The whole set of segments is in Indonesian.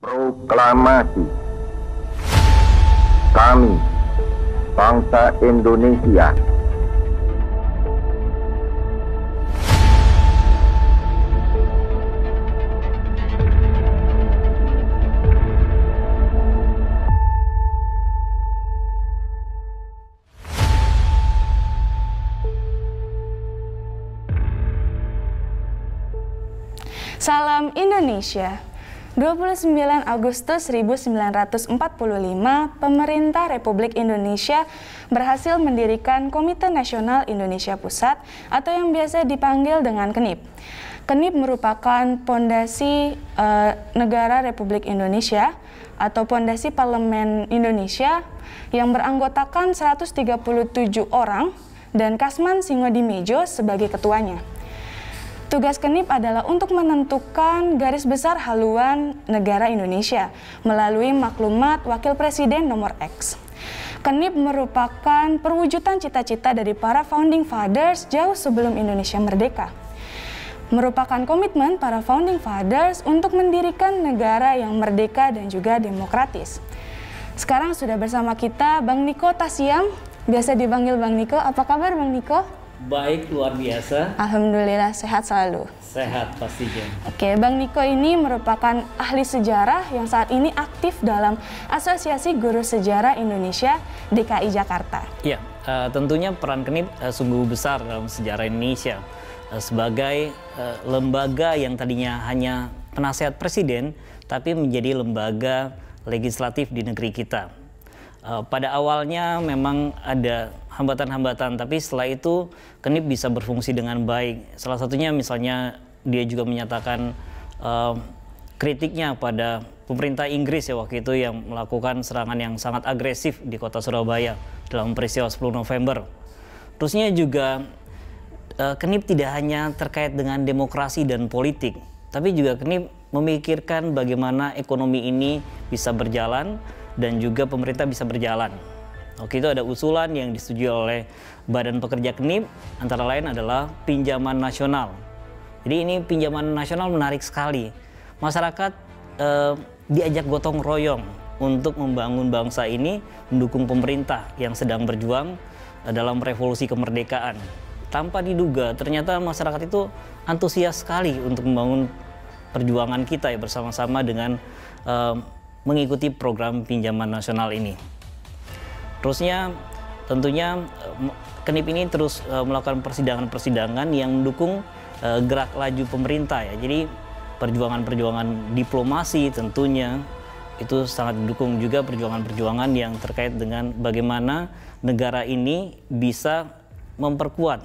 Proklamasi. Kami, bangsa Indonesia, Salam Indonesia. 29 Agustus 1945, pemerintah Republik Indonesia berhasil mendirikan Komite Nasional Indonesia Pusat atau yang biasa dipanggil dengan KNIP. KNIP merupakan pondasi negara Republik Indonesia atau pondasi Parlemen Indonesia yang beranggotakan 137 orang dan Kasman Singodimedjo sebagai ketuanya. Tugas KNIP adalah untuk menentukan garis besar haluan negara Indonesia melalui maklumat Wakil Presiden nomor X. KNIP merupakan perwujudan cita-cita dari para founding fathers jauh sebelum Indonesia merdeka. Merupakan komitmen para founding fathers untuk mendirikan negara yang merdeka dan juga demokratis. Sekarang sudah bersama kita Bang Niko Tasiam, biasa dipanggil Bang Niko. Apa kabar Bang Niko? Baik, luar biasa. Alhamdulillah, sehat selalu. Sehat pastinya. Oke, Bang Niko ini merupakan ahli sejarah yang saat ini aktif dalam Asosiasi Guru Sejarah Indonesia DKI Jakarta. Ya, tentunya peran KNIP sungguh besar dalam sejarah Indonesia. Sebagai lembaga yang tadinya hanya penasehat presiden, tapi menjadi lembaga legislatif di negeri kita. Pada awalnya memang ada hambatan-hambatan, tapi setelah itu KNIP bisa berfungsi dengan baik. Salah satunya misalnya dia juga menyatakan kritiknya pada pemerintah Inggris ya waktu itu yang melakukan serangan yang sangat agresif di kota Surabaya dalam peristiwa 10 November. Terusnya juga KNIP tidak hanya terkait dengan demokrasi dan politik, tapi juga KNIP memikirkan bagaimana ekonomi ini bisa berjalan dan juga pemerintah bisa berjalan. Waktu itu ada usulan yang disetujui oleh Badan Pekerja KNIP, antara lain adalah pinjaman nasional. Jadi ini pinjaman nasional menarik sekali. Masyarakat diajak gotong royong untuk membangun bangsa ini, mendukung pemerintah yang sedang berjuang dalam revolusi kemerdekaan. Tanpa diduga, ternyata masyarakat itu antusias sekali untuk membangun perjuangan kita ya bersama-sama dengan mengikuti program pinjaman nasional ini. Terusnya tentunya KNIP ini terus melakukan persidangan-persidangan yang mendukung gerak laju pemerintah ya. Jadi perjuangan-perjuangan diplomasi tentunya itu sangat didukung, juga perjuangan-perjuangan yang terkait dengan bagaimana negara ini bisa memperkuat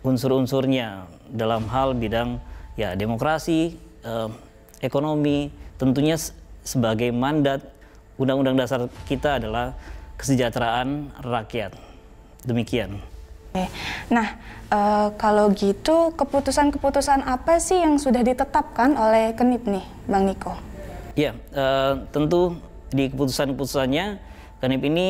unsur-unsurnya dalam hal bidang ya demokrasi, ekonomi, tentunya sebagai mandat Undang-Undang Dasar kita adalah kesejahteraan rakyat. Demikian. Nah, kalau gitu keputusan-keputusan apa sih yang sudah ditetapkan oleh KNIP nih, Bang Niko? Ya, tentu di keputusan-keputusannya KNIP ini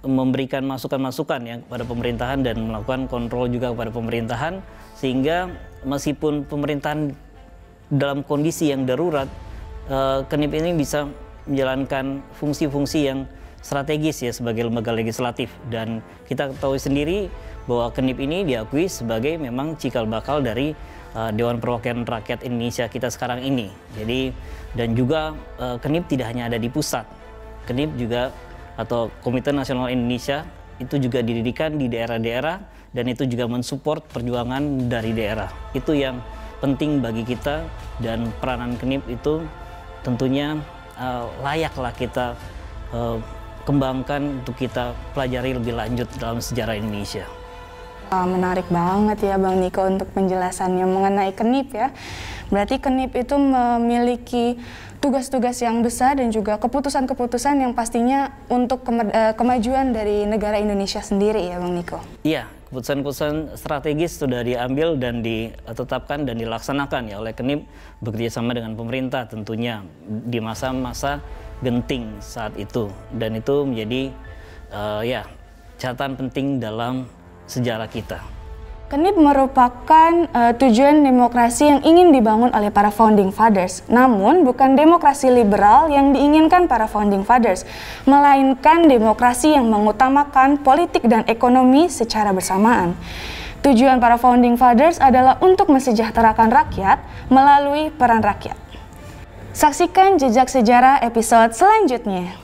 memberikan masukan-masukan ya kepada pemerintahan dan melakukan kontrol juga kepada pemerintahan, sehingga meskipun pemerintahan dalam kondisi yang darurat, KNIP ini bisa menjalankan fungsi-fungsi yang strategis ya sebagai lembaga legislatif, dan kita ketahui sendiri bahwa KNIP ini diakui sebagai memang cikal bakal dari Dewan Perwakilan Rakyat Indonesia kita sekarang ini. Jadi dan juga KNIP tidak hanya ada di pusat, KNIP juga atau Komite Nasional Indonesia itu juga didirikan di daerah-daerah dan itu juga mensupport perjuangan dari daerah. Itu yang penting bagi kita, dan peranan KNIP itu tentunya layaklah kita kembangkan untuk kita pelajari lebih lanjut dalam sejarah Indonesia. Menarik banget ya Bang Niko untuk penjelasannya mengenai KNIP ya. Berarti KNIP itu memiliki tugas-tugas yang besar dan juga keputusan-keputusan yang pastinya untuk kemajuan dari negara Indonesia sendiri ya Bang Niko. Iya, keputusan-keputusan strategis sudah diambil dan ditetapkan dan dilaksanakan ya oleh KNIP bekerjasama dengan pemerintah tentunya di masa-masa genting saat itu, dan itu menjadi ya catatan penting dalam sejarah kita. KNIP merupakan tujuan demokrasi yang ingin dibangun oleh para founding fathers. Namun bukan demokrasi liberal yang diinginkan para founding fathers, melainkan demokrasi yang mengutamakan politik dan ekonomi secara bersamaan. Tujuan para founding fathers adalah untuk mensejahterakan rakyat melalui peran rakyat. Saksikan jejak sejarah episode selanjutnya.